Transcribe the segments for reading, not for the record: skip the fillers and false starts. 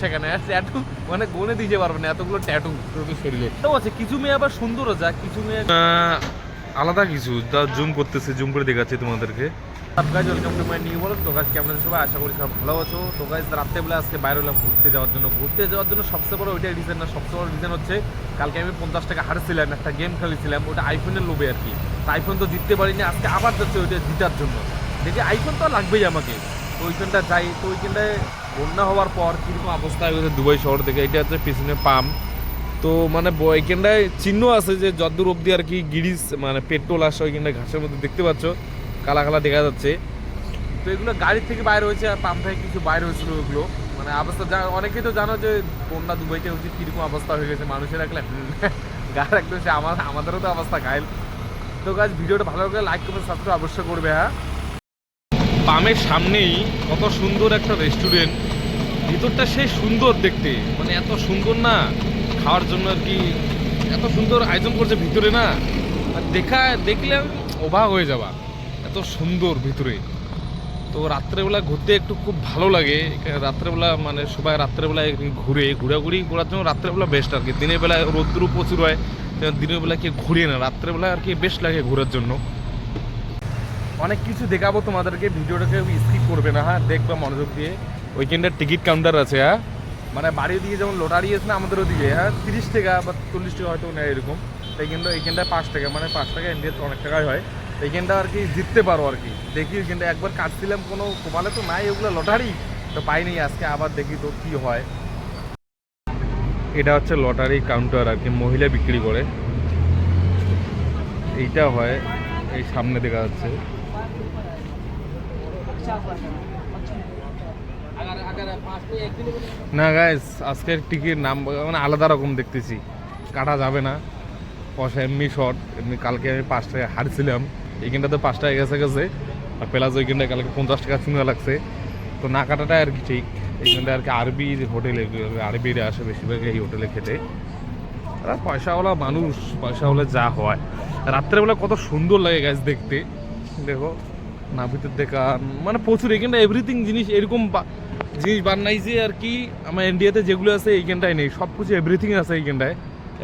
সেখানে ট্যাটু মানে গুনে দিতে পারবে না এতগুলো ট্যাটু শরীরে। তো আছে কিছু মেয়ে আবার সুন্দরও যা কিছু মেয়ে আলাদা কিছু যা জুম করতেছে, জুম করে দেখাচ্ছি তোমাদেরকে। Guys welcome to my new blog. তো গাইজ কেমন আছো সবাই, আশা করি সব ভালো আছো। তো গাইজ রাত্রেবেলা আজকে বাইরে হলাম ঘুরতে যাওয়ার জন্য সবচেয়ে বড় ওইটাই রিজন না, সবচেয়ে বড় রিজন হচ্ছে কালকে আমি 50 টাকা হারছিলাম, একটা গেম খেলেছিলাম, ওটা আইফোনের লোভে আর কি। তো আইফোন তো জিততে পারিনি, আজকে আবার যাচ্ছে ওইটা জিতার জন্য। দেখি আইফোন তো লাগবেই আমাকে, তো ওইখানটা যাই। তো ওইখানটায় বন্যা হওয়ার পর কীরকম অবস্থা হয়েছে দুবাই শহর থেকে, এটা হচ্ছে পিছনে পাম্প। তো মানে ওইখানটায় চিহ্ন আছে যে যদ্দূর অব্দি আর কি গিরিজ মানে পেট্রোল আসে, ওইখানটায় ঘাসের মধ্যে দেখতে পাচ্ছ কালা কালা দেখা যাচ্ছে। তো এগুলো গাড়ির থেকে বাইরে হয়েছে আর পাম্প থেকে কিছু বাইরে হয়েছিল ওগুলো। মানে অবস্থা অনেকেই তো জানো যে বন্যা দুবাইতে হচ্ছে কীরকম অবস্থা হয়ে গেছে, মানুষের একলা গা একদম সে আমাদেরও তো অবস্থা ঘায়ল। তো গাছ ভিডিওটা ভালো করে লাইক করবে, সাবস্ক্রাইব অবশ্যই করবে। হ্যাঁ, পামের সামনেই কত সুন্দর একটা রেস্টুরেন্ট, ভিতরটা সেই সুন্দর দেখতে, মানে এত সুন্দর না খাওয়ার জন্য আর কি, এত সুন্দর আয়োজন করছে ভিতরে না, দেখলে অবাক হয়ে যাবা, এত সুন্দর ভিতরে। তো রাত্রেবেলা ঘুরতে একটু খুব ভালো লাগে, রাত্রেবেলা মানে সবাই রাত্রেবেলায় ঘোরাঘুরি করার জন্য রাত্রেবেলা বেস্ট আর কি। দিনের বেলায় রোদ্দুর প্রচুর হয়, দিনের বেলা কি ঘুরে না, রাত্রেবেলা আর কি বেস্ট লাগে ঘোরার জন্য। অনেক কিছু দেখাবো তোমাদেরকে, ভিডিওটাকে স্কিপ করবে না, হ্যাঁ দেখবে মনোযোগ দিয়ে। ওইখানটার টিকিট কাউন্টার আছে, হ্যাঁ মানে বাড়ির দিকে যেমন লটারি আছে না আমাদের ওদিকে, হ্যাঁ 30 টাকা বা 40 টাকা হয়তো নেয় এরকম। এইখানটায় 5 টাকা, মানে 5 টাকা ইন্ডিয়াতে অনেক টাকাই হয়। এইখানটা আর কি জিততে পারো আর কি। দেখি ওইখানটা একবার কাটছিলাম, কোনো কপালে তো নাই ওগুলো লটারি, তো পাইনি। আজকে আবার দেখি তো কি হয়। এটা হচ্ছে লটারি কাউন্টার আর কি, মহিলা বিক্রি করে, এইটা হয় এই সামনে দেখা যাচ্ছে। না গাইস, আজকের টিকিট নাম মানে আলাদা রকম দেখতেছি, কাটা যাবে না, পয়সা এমনি শর্ট। এমনি কালকে আমি 5 টাকা হারছিলাম, এইখানটা তো 5 টাকা গেছে আর প্লাস ওইখানটায় কালকে 50 টাকা চিনা লাগছে, তো না কাটাটাই আর কি ঠিক। এইখানটা আর কি আরবি হোটেলে, আরবিরা আসে বেশিরভাগ এই হোটেলে খেতে। আর পয়সাওয়ালা মানুষ, পয়সাওয়ালা যা হয়। রাত্রেবেলা কত সুন্দর লাগে গাছ দেখতে, দেখো না ভিতর দেখা মানে প্রচুর। এইখানটা এভরিথিং জিনিস এরকম জিনিস বানাইছে আর কি, আমার ইন্ডিয়াতে যেগুলো আছে এইখানটায় নেই, সব কিছু এভরিথিং আছে এইখানটায়।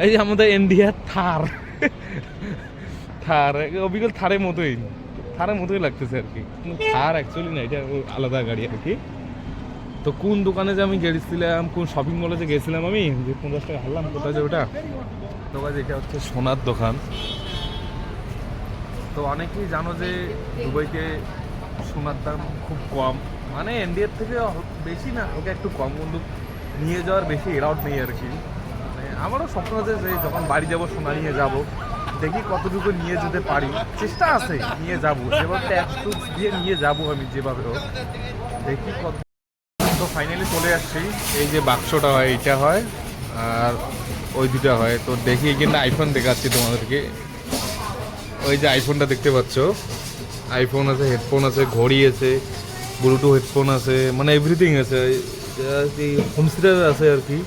এই যে আমাদের ইন্ডিয়ার থার অবিকল থারের মতোই লাগতেছে আর কি, থার অ্যাকচুয়ালি না, এটা আলাদা গাড়ি আর কি। তো কোন দোকানে যে আমি গেছিলাম, কোন শপিং মলে যে গেছিলাম আমি, যে 50 টাকা হারলাম, কোথায় যে ওটা দোকান, এটা হচ্ছে সোনার দোকান। তো অনেকেই জানো যে দুবাইতে সোনার দাম খুব কম, মানে ইন্ডিয়ার থেকে বেশি না, ওকে একটু কম, কিন্তু নিয়ে যাওয়ার বেশি এলাউড নেই আর কি। মানে আমারও স্বপ্ন আছে যে যখন বাড়ি যাব সোনা নিয়ে যাব, দেখি কতটুকু নিয়ে যেতে পারি, চেষ্টা আছে নিয়ে যাবো, যেভাবে ট্যাক্স টুক্স দিয়ে নিয়ে যাবো আমি যেভাবে হোক, দেখি কত। তো ফাইনালি চলে আসছি, এই যে বাক্সটা হয় এইটা হয় আর ওই দুটা হয়। তো দেখি এখানে আইফোন দেখাচ্ছি তোমাদেরকে, ওই যে আইফোনটা দেখতে পাচ্ছ, আইফোন আছে, হেডফোন আছে, ঘড়ি আছে, ব্লুটুথ হেডফোন আছে, মানে এভরিথিং আছে, হোম থিয়েটার আছে আর কি।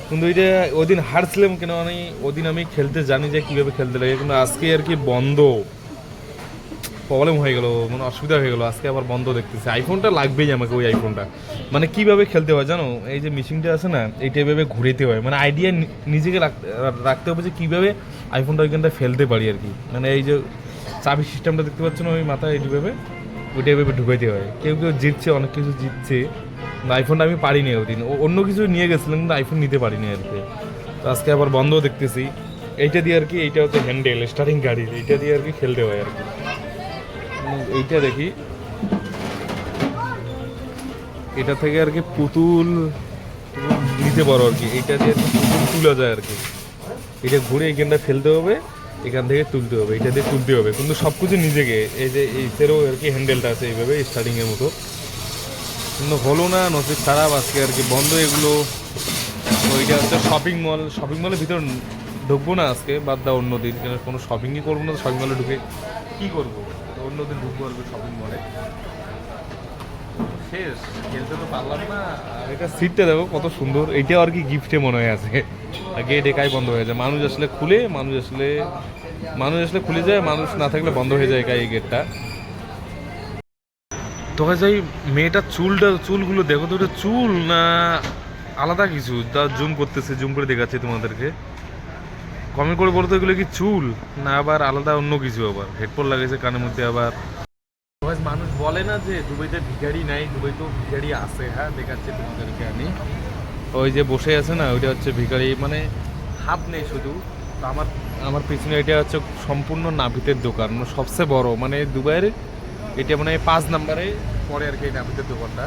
কিন্তু ওইটা ওদিন হারছিলাম কেন, মানে ওদিন আমি খেলতে জানি যে কীভাবে খেলতে লাগে, কিন্তু আজকে আর কি বন্ধ, প্রবলেম হয়ে গেলো, মানে অসুবিধা হয়ে গেলো, আজকে আবার বন্ধ দেখতেছে। আইফোনটা লাগবেই আমাকে, ওই আইফোনটা। মানে কীভাবে খেলতে হয় জানো, এই যে মেশিনটা আছে না, এইটা এভাবে ঘুরেতে হয়, মানে আইডিয়া নিজেকে রাখতে হবে যে কীভাবে আইফোনটা ওইখানটা ফেলতে পারি আর কি। মানে এই যে চাবি সিস্টেমটা দেখতে পাচ্ছ না ওই মাথায়, এইভাবে ওইটা এভাবে ঢুকাইতে হয়। কেউ জিতছে, অনেক কিছু জিতছে, আইফোনটা আমি পারিনি ওদিন, অন্য কিছু নিয়ে গেছিলাম কিন্তু আইফোন নিতে পারিনি আর কি। তো আজকে আবার বন্ধ দেখতেছি। এইটা দিয়ে আর কি, এইটা হচ্ছে হ্যান্ডেল স্টারিং গাড়ির, এইটা দিয়ে আর কি খেলতে হয় আর কি। এইটা দেখি, এটা থেকে আর কি পুতুল নিতে পারো আর কি, এইটা দিয়ে পুতুল তোলা যায় আর কি। এটা ঘুরে এখানটা ফেলতে হবে, এখান থেকে তুলতে হবে, এটা দিয়ে তুলতে হবে, কিন্তু সব কিছু নিজেকে। এই যে এইটারও আর কি হ্যান্ডেলটা আছে এইভাবে স্টার্টিংয়ের মতো, কিন্তু হলো না, নসিব খারাপ, আজকে আর কি বন্ধ এগুলো। ওইটা হচ্ছে শপিং মলের ভিতর ঢুকবো না আজকে, বাদ দাও অন্য দিন, কেন কোনো শপিংই করবো না, শপিং মলে ঢুকে কী করবো, অন্যদিন ঢুকবো আর কি শপিং মলে। শেষ, খেলতে তো পারলাম না। আর এটা সিটটা দেখো কত সুন্দর, এইটা আর কি গিফটে মনে হয় আছে। গেট একাই বন্ধ হয়ে যায়, মানুষ আসলে খুলে, মানুষ আসলে খুলে যায়, মানুষ না থাকলে বন্ধ হয়ে যায় একাই এই গেটটা। তো যাই, মেয়েটার চুলগুলো দেখো তো, ওটা চুল না আলাদা কিছু যা জুম করতেছে, জুম করে দেখাচ্ছে তোমাদেরকে। কমেন্ট করে বলতো এগুলো কি চুল না আবার আলাদা অন্য কিছু, আবার হেডফোন লাগাইছে কানের মধ্যে আবার। মানুষ বলে না যে দুবাইতে ভিখারি নাই, দুবাই তো ভিখারি আছে। হ্যাঁ, দেখাচ্ছে তোমাদেরকে আমি। ওই যে বসে আছে না, ওইটা হচ্ছে ভিখারি, মানে হাত নেই শুধু। তো আমার আমার পিছনে এটা হচ্ছে সম্পূর্ণ নাভিতের দোকান, মানে সবচেয়ে বড়, মানে দুবাইয়ের এটা মানে 5 নম্বরে পরে আর কি এই নাভিতের দোকানটা।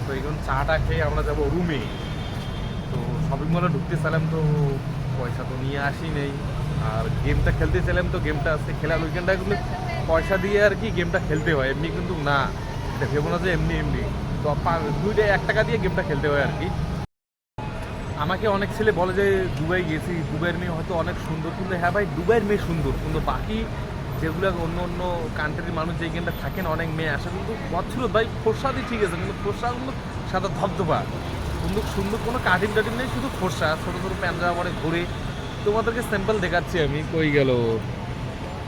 তো এখন চাটা খেয়ে আমরা যাবো রুমে। তো শপিং মলে ঢুকতে চাইলাম, তো পয়সা তো নিয়ে আসি নেই। আর গেমটা খেলতে চাইলাম, তো গেমটা আজকে খেলার উইকেন্ডটা কিন্তু পয়সা দিয়ে আর কি গেমটা খেলতে হয়, এমনি কিন্তু না। এটা ভেবো না যে এমনি এমনি। তো 1 টাকা দিয়ে গেমটা খেলতে হয় আর কি। আমাকে অনেক ছেলে বলে যে দুবাই গেছি, দুবাইয়ের মেয়ে হয়তো অনেক সুন্দর, কিন্তু হ্যাঁ ভাই, দুবাইয়ের মেয়ে সুন্দর, কিন্তু বাকি যেগুলো অন্য অন্য কান্ট্রির মানুষ যে গেমটা থাকেন, অনেক মেয়ে আসে কিন্তু বছর ভাই ফোরসাদি ঠিক আছে, কিন্তু ফোরসা কিন্তু সাদা ধবধবা, কিন্তু সুন্দর কোনো কাটিং টাটিং নেই, শুধু ফোরসা, ছোটো ছোটো প্যান্ট জামা পরে ঘুরে। তোমাদেরকে স্যাম্পল দেখাচ্ছি আমি। কই গেল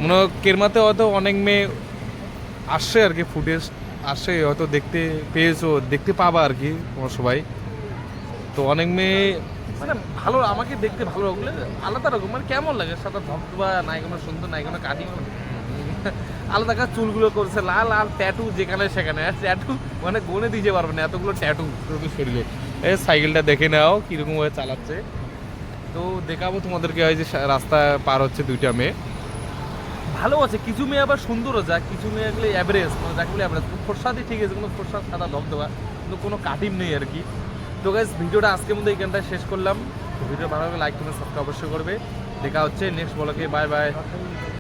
মনে হয় কেরমাতে হয়তো অনেক মেয়ে আসছে আর কি, ফুটেজ আসে হয়তো, দেখতে পেয়েছো, দেখতে পাবা আর কি তোমার সবাই। তো অনেক মেয়ে মানে ভালো, আমাকে দেখতে ভালো লাগলে আলাদা রকম, মানে কেমন লাগে সাদা ধবধবা, নাই কোনো সুন্দর, নাই কোনো কাটিং, আলাদা কাজ চুলগুলো করছে লাল, আর ট্যাটু যেখানে সেখানে, ট্যাটু মানে গনে দিতে পারবে না এতগুলো ট্যাটু শরীরে। এই সাইকেলটা দেখে নাও কিরকম ভাবে চালাচ্ছে। তো দেখাবো তোমাদেরকে, হয় যে রাস্তা পার হচ্ছে 2টা মেয়ে, ভালো আছে। কিছু মেয়ে আবার সুন্দরও, যা কিছু মেয়ে এগুলো অ্যাভারেজ, মানে যাকে বলে অ্যাভারেজ। ফর্সাদি ঠিক আছে, কোনো ফর্সা সাদা ধবধবা, কিন্তু কোনো কাটিং নেই আর কি। তো গাইস, ভিডিওটা আজকের মধ্যে এইখানটায় শেষ করলাম। তো ভিডিও ভালো লাগলে লাইক কমেন্ট সাবস্ক্রাইব অবশ্যই করবে। দেখা হচ্ছে নেক্সট ব্লগে। Bye bye.